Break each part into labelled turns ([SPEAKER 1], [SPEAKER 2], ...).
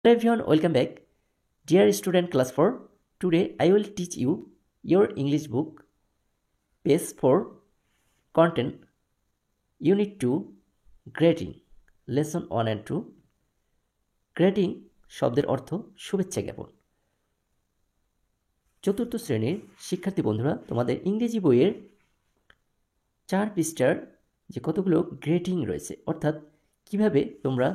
[SPEAKER 1] Hello everyone, welcome back. Dear student class 4, today I will teach you your English book, page 4, content, unit 2, greeting, lesson 1 and 2. Grating শব্দের অর্থ শুভেচ্ছা জ্ঞাপন। চতুর্থ শ্রেণীর শিক্ষার্থী বন্ধুরা, তোমাদের ইংরেজি বইয়ের 4 পৃষ্ঠার যে কতগুলো গ্রেটিং রয়েছে, অর্থাৎ কিভাবে তোমরা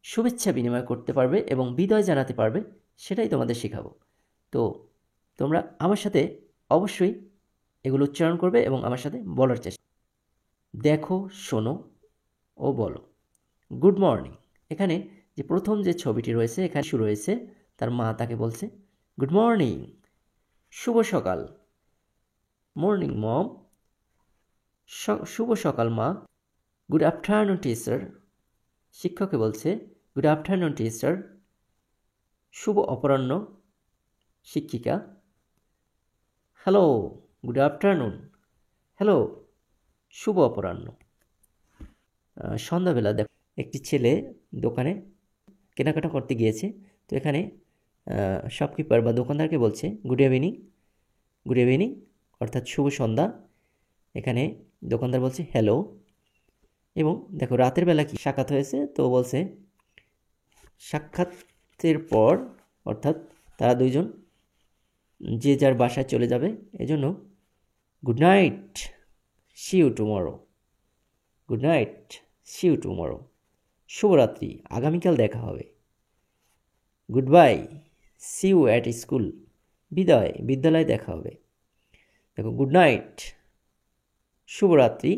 [SPEAKER 1] শুভেচ্ছা বিনিময় করতে পারবে এবং বিদায় জানাতে পারবে, সেটাই তোমাদের শেখাবো। তো তোমরা আমার সাথে অবশ্যই এগুলো উচ্চারণ করবে এবং আমার সাথে বলার চেষ্টা। দেখো, শোনো ও বলো। Good morning. এখানে যে প্রথম যে ছবিটি রয়েছে, এখানে শুরু রয়েছে, তার মা তাকে বলছে গুড মর্নিং, শুভ সকাল। মর্নিং মম, শুভ সকাল মা। গুড আফটারনুন টিচার, শিক্ষককে বলছে গুড আফটারনুন টিচার। শুভ অপরাহ্ন, শিক্ষিকা। Hello, good afternoon. হ্যালো, শুভ অপরাহ্ন। সন্ধ্যাবেলা দেখো, একটি ছেলে দোকানে কেনাকাটা করতে গিয়েছে। তো এখানে শপকিপার বা দোকানদারকে বলছে গুড ইভিনিং। গুড ইভিনিং অর্থাৎ শুভ সন্ধ্যা। এখানে দোকানদার বলছে হ্যালো। এবং দেখো রাতের বেলা কি সাক্ষাৎ হয়েছে, তো বলছে সাক্ষাতের পর, অর্থাৎ তারা দুইজন যে যার বাসায় চলে যাবে, এজন্য good night, see you tomorrow. Good night, see you tomorrow. শুভরাত্রি, আগামীকাল দেখা হবে। Good bye, see you at school. বিদায়, বিদ্যালয়ে দেখা হবে। দেখো গুড নাইট, শুভরাত্রি,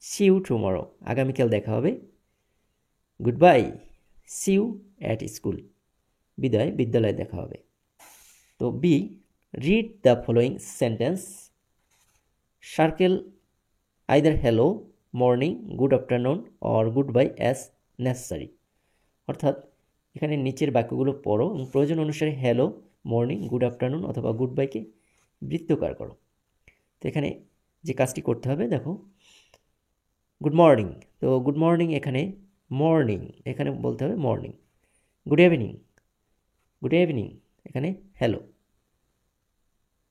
[SPEAKER 1] সি ইউ টুমরো, আগামীকাল দেখা হবে। Good bye, see you at school. বিদায়, বিদ্যালয়ে দেখা হবে। তো B, read the following sentence, circle either hello, morning, good afternoon or good bye as necessary. অর্থাৎ এখানে নিচের বাক্যগুলো পড়ো এবং প্রয়োজন অনুসারে হ্যালো, মর্নিং, গুড আফটারনুন অথবা গুড বাইকে বৃত্তাকার করো। তো এখানে যে কাজটি করতে হবে, দেখো গুড মর্নিং, তো গুড মর্নিং এখানে মর্নিং, এখানে বলতে হবে morning. Good evening, good evening এখানে hello.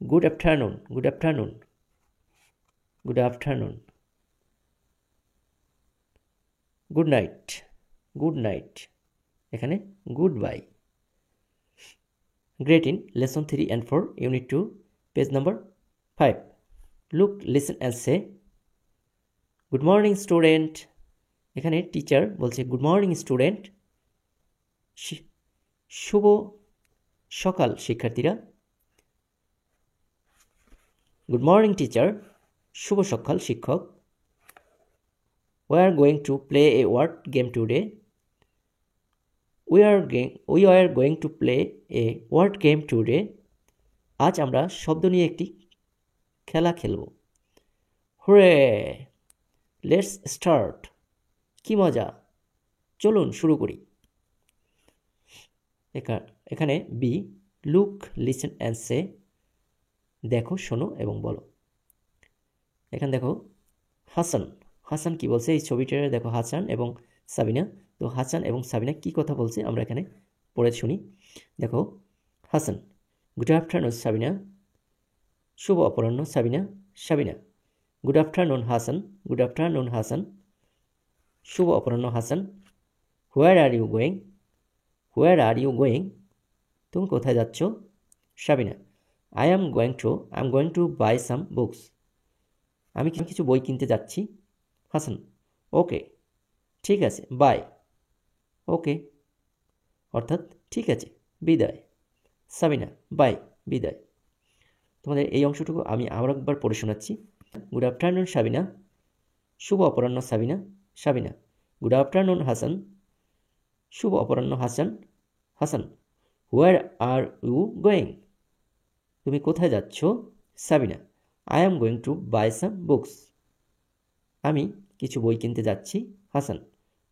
[SPEAKER 1] Good afternoon, good afternoon, good afternoon. Good night, good night এখানে good bye. Greeting, lesson 3 and 4, unit 2, page number 5. Look, listen and say good morning student. এখানে teacher বলছে good morning student, শুভ সকাল শিক্ষার্থীরা। Good morning teacher, শুভ সকাল শিক্ষক। We are going to play a word game today. We are going to play a word game today. আজ আমরা শব্দ নিয়ে একটি খেলা খেলব। Hooray! Let's start. কি মজা, চলুন শুরু করি। এখানে বি, লুক, লিসেন অ্যান্ড সে, দেখো, শোনো এবং বলো। এখানে দেখো হাসান, হাসান কি বলছে এই ছবিটারে, দেখো হাসান এবং সাবিনা। তো হাসান এবং সাবিনা কি কথা বলছে আমরা এখানে পড়ে শুনি। দেখো হাসান, গুড আফটারনুন সাবিনা। শুভ অপরাহ্ন Sabina. Sabina, good afternoon Hasan. Good afternoon Hasan. শুভ অপরাহ্ন Hasan. Where are you going. Where are you going, তুমি কোথায় যাচ্ছ? Sabina, I am going to buy some books. আমি কিছু বই কিনতে যাচ্ছি। হাসান, ওকে, ঠিক আছে, বাই। ওকে অর্থাৎ ঠিক আছে, বিদায়। সাবিনা, বাই, বিদায়। তোমাদের এই অংশটুকু আমি আবার একবার পড়ে শোনাচ্ছি। Good afternoon Sabina. শুভ অপরাহ্ন সাবিনা। Sabina, good afternoon Hasan. শুভ অপরাহ্ন Hasan. Hasan, where are you going, তুমি কোথায় যাচ্ছ? Sabina, I am going to buy some books, আমি কিছু বই কিনতে যাচ্ছি। হাসান,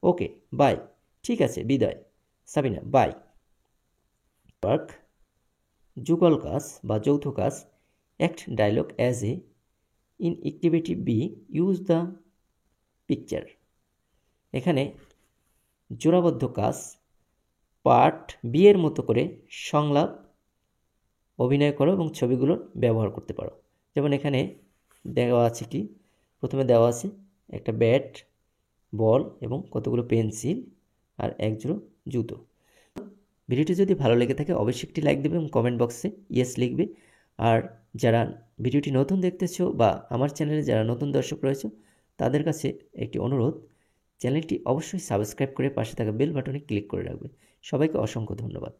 [SPEAKER 1] ওকে, বাই, ঠিক আছে, বিদায়। সাবিনা, বাই। ওয়ার্ক, যুগল কাজ বা যৌথ কাজ। Act dialog as A. In activity B, use the picture. এখানে জোড়াবদ্ধ কাজ, পার্ট বি এর মতো করে সংলাপ অভিনয় করো এবং ছবিগুলোর ব্যবহার করতে পারো। যেমন এখানে দেওয়া আছে কি, প্রথমে দেওয়া আছে একটা ব্যাট, বল এবং কতগুলো পেন্সিল আর এক জোড়া জুতো। ভিডিওটি যদি ভালো লেগে থাকে অবশ্যই একটি লাইক দেবে এবং কমেন্ট বক্সে ইয়েস লিখবে। আর যারা ভিডিওটি নতুন দেখতেছো বা আমার চ্যানেলে যারা নতুন দর্শক রয়েছে তাদের কাছে একটি অনুরোধ, চ্যানেলটি অবশ্যই সাবস্ক্রাইব করে পাশে থাকা বেল বাটনে ক্লিক করে রাখবে। সবাইকে অসংখ্য ধন্যবাদ।